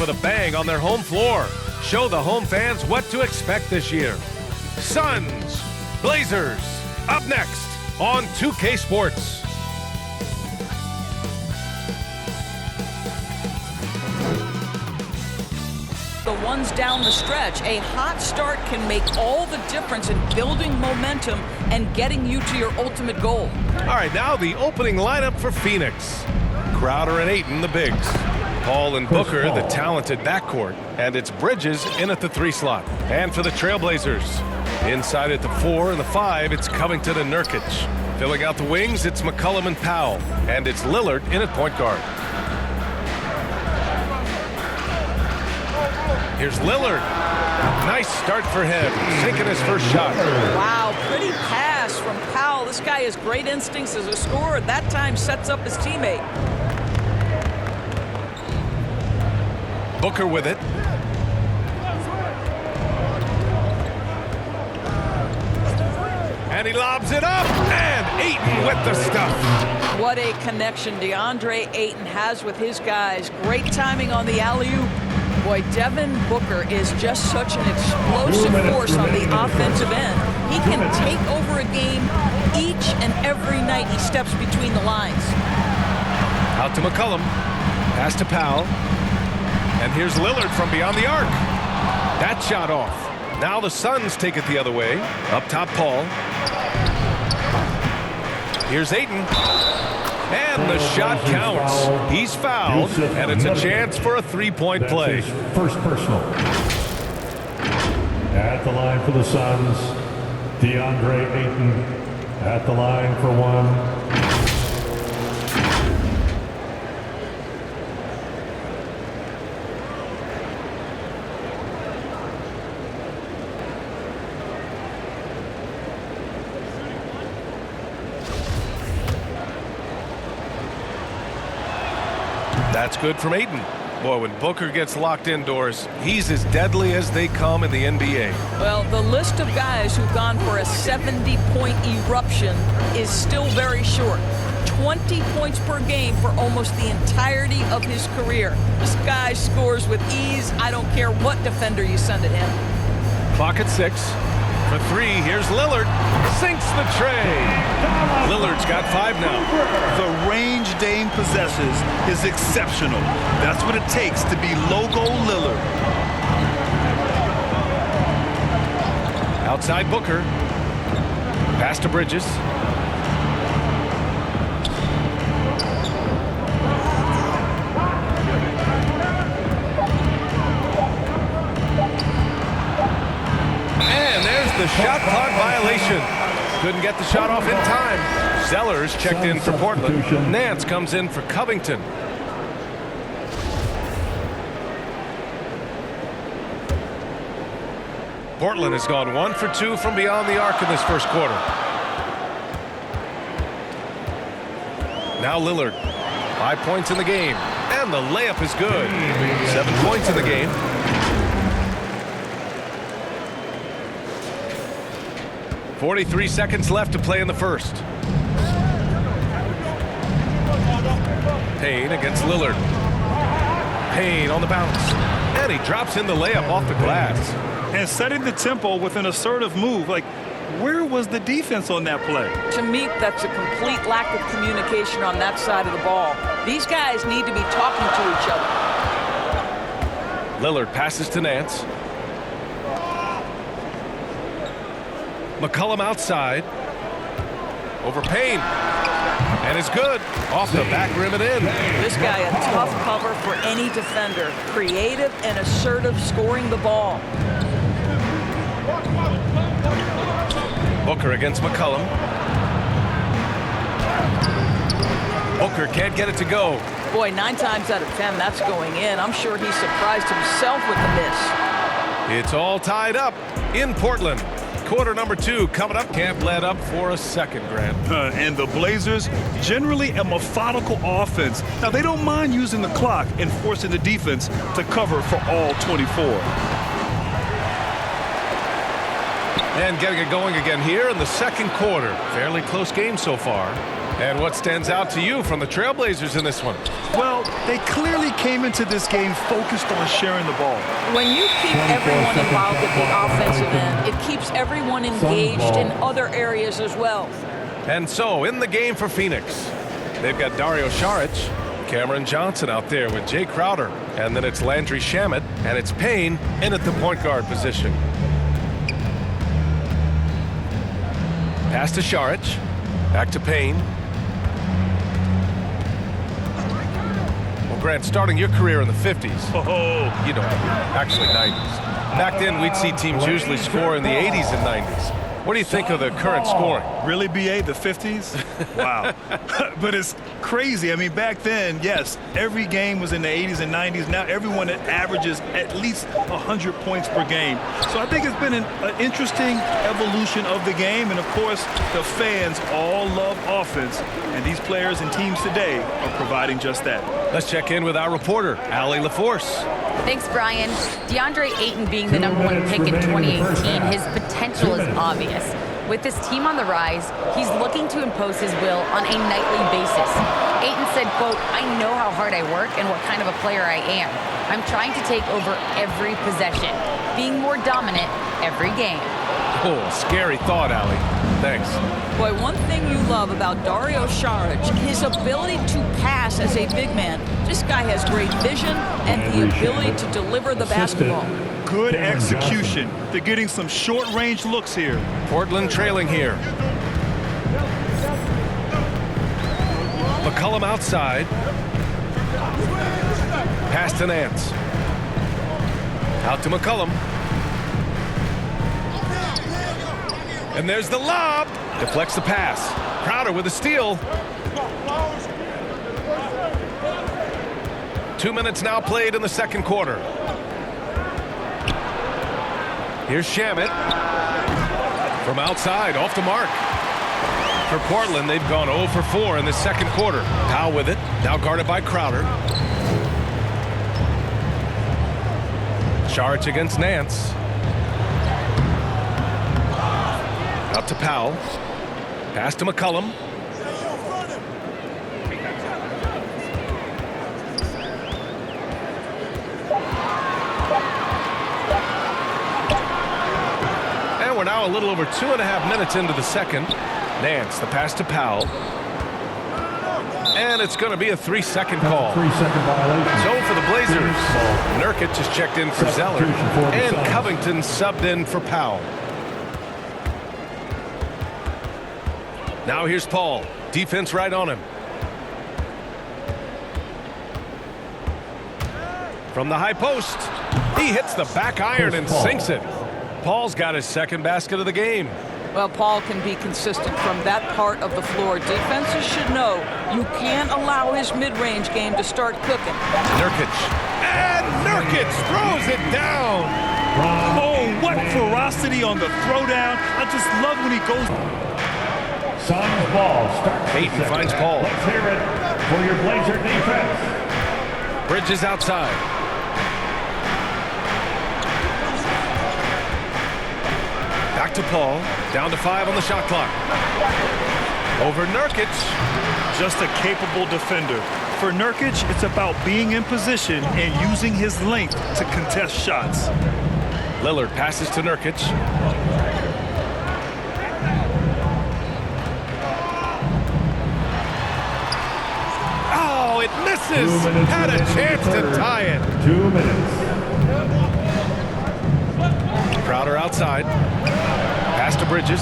with a bang on their home floor. Show the home fans what to expect this year. Suns, Blazers, up next on 2K Sports. The ones down the stretch. A hot start can make all the difference in building momentum and getting you to your ultimate goal. All right, now the opening lineup for Phoenix. Crowder and Ayton, the bigs. Paul and Booker, the talented backcourt. And it's Bridges in at the 3 slot. And for the Trailblazers, inside at the 4 and the 5, it's Covington and Nurkic. Filling out the wings, it's McCollum and Powell. And it's Lillard in at point guard. Here's Lillard. Nice start for him. Sinking his first shot. Wow, pretty pass from Powell. This guy has great instincts as a scorer. That time sets up his teammate. Booker with it. And he lobs it up. And Ayton with the stuff. What a connection DeAndre Ayton has with his guys. Great timing on the alley-oop. Boy, Devin Booker is just such an explosive force on the offensive end. He can take over a game each and every night he steps between the lines. Out to McCollum. Pass to Powell. And here's Lillard from beyond the arc. That shot off. Now the Suns take it the other way. Up top, Paul. Here's Ayton. And the shot counts. He's fouled, and it's a chance for a 3-point play. First personal. At the line for the Suns, DeAndre Ayton. At the line for 1. That's good from Ayton. Boy, when Booker gets locked indoors, he's as deadly as they come in the NBA. Well, the list of guys who've gone for a 70-point eruption is still very short. 20 points per game for almost the entirety of his career. This guy scores with ease. I don't care what defender you send at him. Clock at 6. For 3, here's Lillard. Sinks the tray. Lillard's got 5 now. The range Dame possesses is exceptional. That's what it takes to be logo Lillard. Outside Booker. Pass to Bridges. And there's the shot clock violation. Couldn't get the shot off in time. Sellers checked in for Portland. Nance comes in for Covington. Portland has gone 1 for 2 from beyond the arc in this first quarter. Now Lillard. 5 points in the game. And the layup is good. 7 points in the game. .43 seconds left to play in the first. Payne against Lillard. Payne on the bounce. And he drops in the layup off the glass. And setting the tempo with an assertive move. Like, where was the defense on that play? To me, that's a complete lack of communication on that side of the ball. These guys need to be talking to each other. Lillard passes to Nance. McCollum outside. Over Payne. And it's good. Off the back rim and in. This guy a tough cover for any defender. Creative and assertive scoring the ball. Booker against McCollum. Booker can't get it to go. Boy, 9 times out of 10, that's going in. I'm sure he surprised himself with the miss. It's all tied up in Portland. Quarter number 2 coming up. Camp led up for a second, Grant. And the Blazers, generally a methodical offense. Now, they don't mind using the clock and forcing the defense to cover for all 24. And getting it going again here in the second quarter. Fairly close game so far. And what stands out to you from the Trailblazers in this one? Well, they clearly came into this game focused on sharing the ball. When you keep everyone involved at the offensive end, it keeps everyone engaged in other areas as well. And so, in the game for Phoenix, they've got Dario Saric, Cameron Johnson out there with Jay Crowder, and then it's Landry Shamet, and it's Payne in at the point guard position. Pass to Saric, back to Payne. Well, Grant, starting your career in the 50s, you know, actually 90s. Back then, we'd see teams usually score in the 80s and 90s. What do you think of the current scoring? Really, BA, the 50s? Wow. But it's crazy. I mean, back then, yes, every game was in the 80s and 90s. Now everyone averages at least 100 points per game. So I think it's been an interesting evolution of the game. And, of course, the fans all love offense. And these players and teams today are providing just that. Let's check in with our reporter, Allie LaForce. Thanks, Brian. DeAndre Ayton being the #1 pick in 2018, his potential is obvious. With this team on the rise, he's looking to impose his will on a nightly basis. Ayton said, quote, "I know how hard I work and what kind of a player I am. I'm trying to take over every possession, being more dominant every game." Oh, scary thought, Allie. Thanks. Boy, one thing you love about Dario Saric, his ability to pass as a big man. This guy has great vision and the ability to deliver the basketball. Good execution. They're getting some short-range looks here. Portland trailing here. McCollum outside. Pass to Nance. Out to McCollum. And there's the lob. Deflects the pass. Crowder with a steal. 2 minutes now played in the second quarter. Here's Shamet. From outside, off the mark. For Portland, they've gone 0 for 4 in the second quarter. Powell with it. Now guarded by Crowder. Saric against Nance. Out to Powell. Pass to McCollum. And we're now a little over 2.5 minutes into the second. Nance, the pass to Powell. And it's going to be a 3-second call. 3-second violation. So for the Blazers, Nurkic has checked in for Zeller, and Covington subbed in for Powell. Now here's Paul. Defense right on him. From the high post, he hits the back iron and sinks it. Paul's got his second basket of the game. Well, Paul can be consistent from that part of the floor. Defenses should know you can't allow his mid-range game to start cooking. Nurkic. And Nurkic throws it down. Oh, what ferocity on the throwdown. I just love when he goes. Suns ball starts. Ayton finds Paul. Let's hear it for your Blazer defense. Bridges outside. Back to Paul. Down to 5 on the shot clock. Over Nurkic. Just a capable defender. For Nurkic, it's about being in position and using his length to contest shots. Lillard passes to Nurkic. Oh, it misses. Had a chance to tie it. 2 minutes. Crowder outside. Pass to Bridges.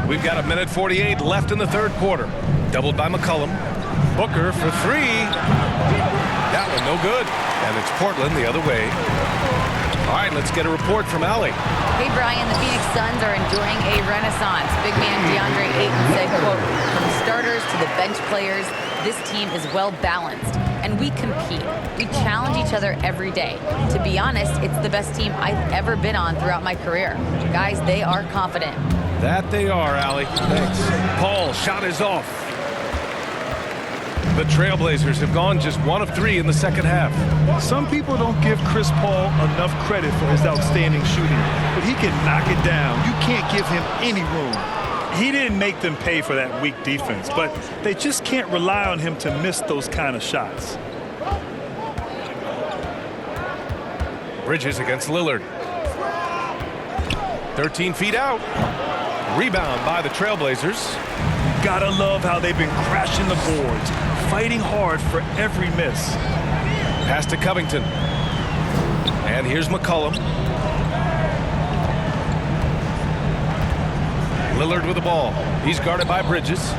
We've got 1:48 left in the third quarter. Doubled by McCollum. Booker for 3. That one no good. And it's Portland the other way. All right, let's get a report from Allie. Hey, Brian, the Phoenix Suns are enjoying a renaissance. Big man DeAndre Ayton said, quote, "From starters to the bench players, this team is well-balanced, and we compete. We challenge each other every day. To be honest, it's the best team I've ever been on throughout my career. Guys, they are confident." That they are, Allie. Thanks. Paul, shot is off. The Trailblazers have gone just 1 of 3 in the second half. Some people don't give Chris Paul enough credit for his outstanding shooting, but he can knock it down. You can't give him any room. He didn't make them pay for that weak defense, but they just can't rely on him to miss those kind of shots. Bridges against Lillard. 13 feet out. Rebound by the Trailblazers. Gotta love how they've been crashing the boards, fighting hard for every miss. Pass to Covington. And here's McCollum. Lillard with the ball. He's guarded by Bridges.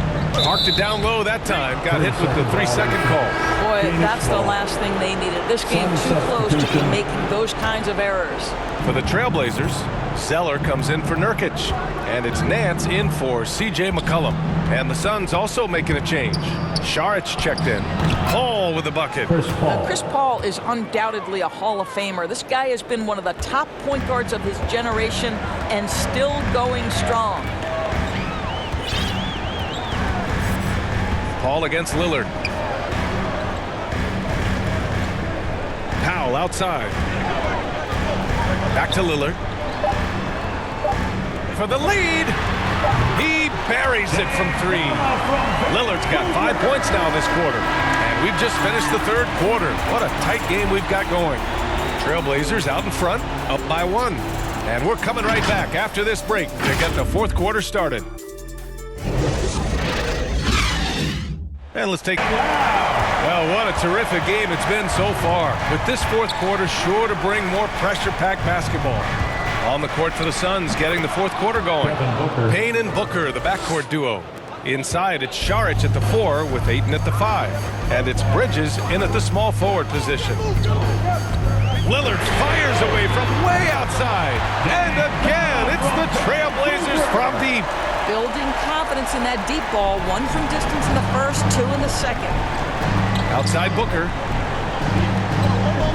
Marked it down low that time. Got hit with the 3-second call. Boy, that's the last thing they needed. This game too close to be making those kinds of errors. For the Trailblazers, Zeller comes in for Nurkic. And it's Nance in for C.J. McCollum. And the Suns also making a change. Saric checked in. Paul with the bucket. Chris Paul is undoubtedly a Hall of Famer. This guy has been one of the top point guards of his generation and still going strong. Paul against Lillard. Powell outside. Back to Lillard. For the lead. He buries it from 3. Lillard's got 5 points now this quarter. And we've just finished the third quarter. What a tight game we've got going. Trailblazers out in front, up by 1. And we're coming right back after this break to get the fourth quarter started. And let's take... Well, what a terrific game it's been so far. With this fourth quarter sure to bring more pressure-packed basketball. On the court for the Suns, getting the fourth quarter going. Payne and Booker, the backcourt duo. Inside, it's Saric at the 4 with Ayton at the 5. And it's Bridges in at the small forward position. Lillard fires away from way outside. And again, it's the Trailblazers from deep. Building confidence in that deep ball. 1 from distance in the first, 2 in the second. Outside Booker.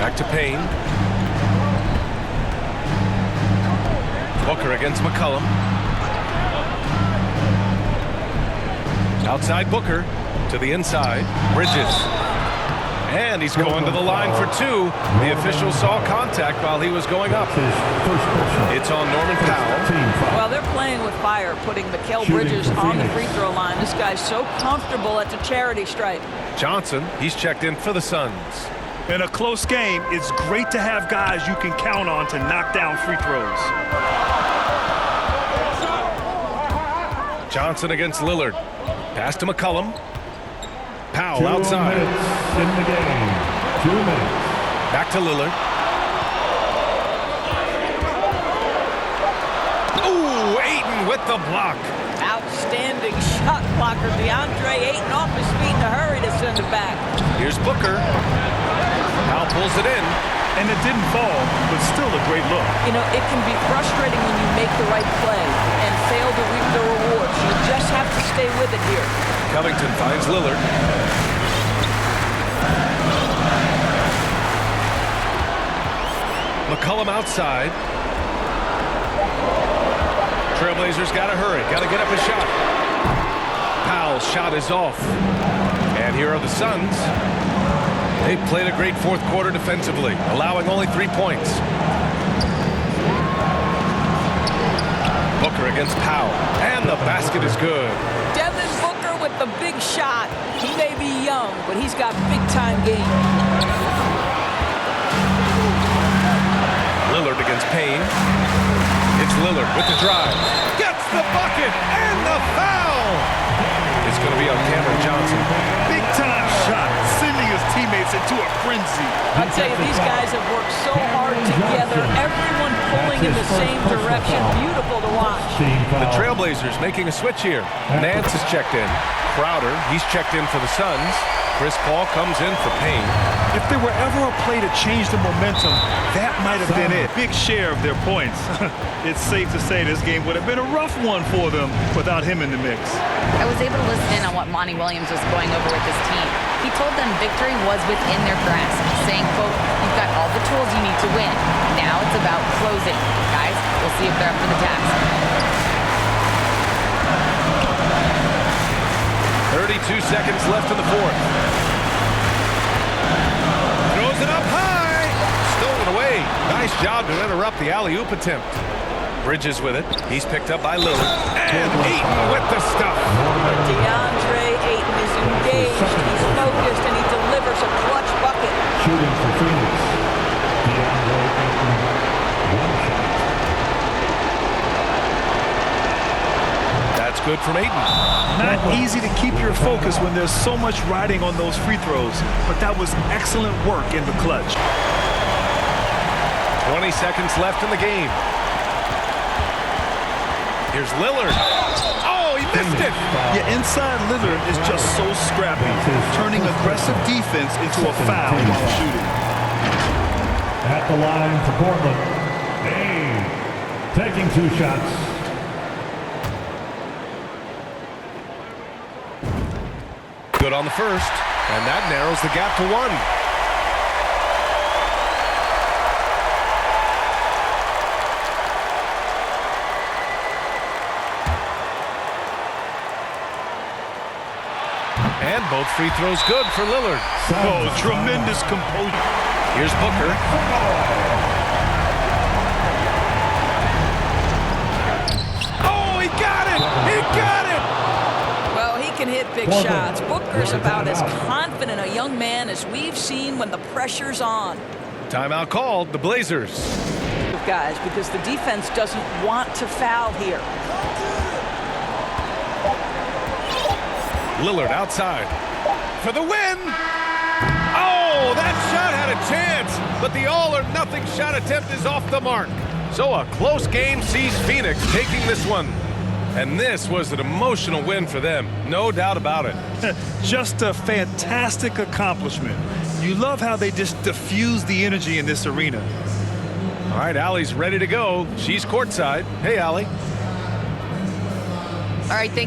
Back to Payne. Booker against McCollum. Outside Booker to the inside. Bridges. And he's going to the line for 2. The official saw contact while he was going up. It's on Norman Powell. Well, they're playing with fire, putting Mikal Bridges on the free throw line. This guy's so comfortable at the charity stripe. Johnson, he's checked in for the Suns. In a close game, it's great to have guys you can count on to knock down free throws. Johnson against Lillard. Pass to McCollum. Powell outside. 2 minutes in the game. 2 minutes. Back to Lillard. Ooh, Ayton with the block. Outstanding shot blocker. DeAndre Ayton off his feet in a hurry to send it back. Here's Booker. Powell pulls it in. And it didn't fall, but still a great look. You know, it can be frustrating when you make the right play and fail to reap the rewards. You just have to stay with it here. Covington finds Lillard. McCollum outside. Trailblazers got to hurry. Got to get up a shot. Powell's shot is off. And here are the Suns. They played a great fourth quarter defensively, allowing only 3 points. Booker against Powell. And the basket is good. Devin Booker with the big shot. He may be young, but he's got big-time game. Lillard against Payne. It's Lillard with the drive. Gets the bucket and the foul. It's going to be on Cameron Johnson. Big-time shot, sending his teammates into a frenzy. I'll tell you, these guys have worked so hard together. Everyone pulling in the same direction. Beautiful to watch. The Trailblazers making a switch here. Nance is checked in. Crowder, he's checked in for the Suns. Chris Paul comes in for Payne. If there were ever a play to change the momentum, that might have been it. Big share of their points. It's safe to say this game would have been a rough one for them without him in the mix. I was able to listen in on what Monty Williams was going over with his team. He told them victory was within their grasp, saying, quote, "You've got all the tools you need to win. Now it's about closing. Guys, we'll see if they're up for the task." 32 seconds left in the fourth. Throws it up high. Stolen away. Nice job to interrupt the alley-oop attempt. Bridges with it. He's picked up by Lillard. And Ayton with the stuff. DeAndre Ayton is engaged, he's focused, and he delivers a clutch bucket. Shooting for Phoenix. DeAndre Ayton, one shot. That's good from Ayton. Not easy to keep your focus when there's so much riding on those free throws, but that was excellent work in the clutch. 20 seconds left in the game. Here's Lillard. Oh, he missed it. Yeah, inside Lillard is just so scrappy, turning aggressive defense into a foul while shooting. At the line for Portland. Hey, taking 2 shots. Good on the first, and that narrows the gap to 1. And both free throws good for Lillard. Oh, tremendous composure. Here's Booker. Oh, he got it! He got it! Well, he can hit big shots. Booker's about as confident a young man as we've seen when the pressure's on. Timeout called, the Blazers. Guys, because the defense doesn't want to foul here. Lillard outside for the win. Oh, that shot had a chance, but the all-or-nothing shot attempt is off the mark. So a close game sees Phoenix taking this one. And this was an emotional win for them, no doubt about it. Just a fantastic accomplishment. You love how they just diffuse the energy in this arena. All right, Allie's ready to go. She's courtside. Hey, Allie. All right, thank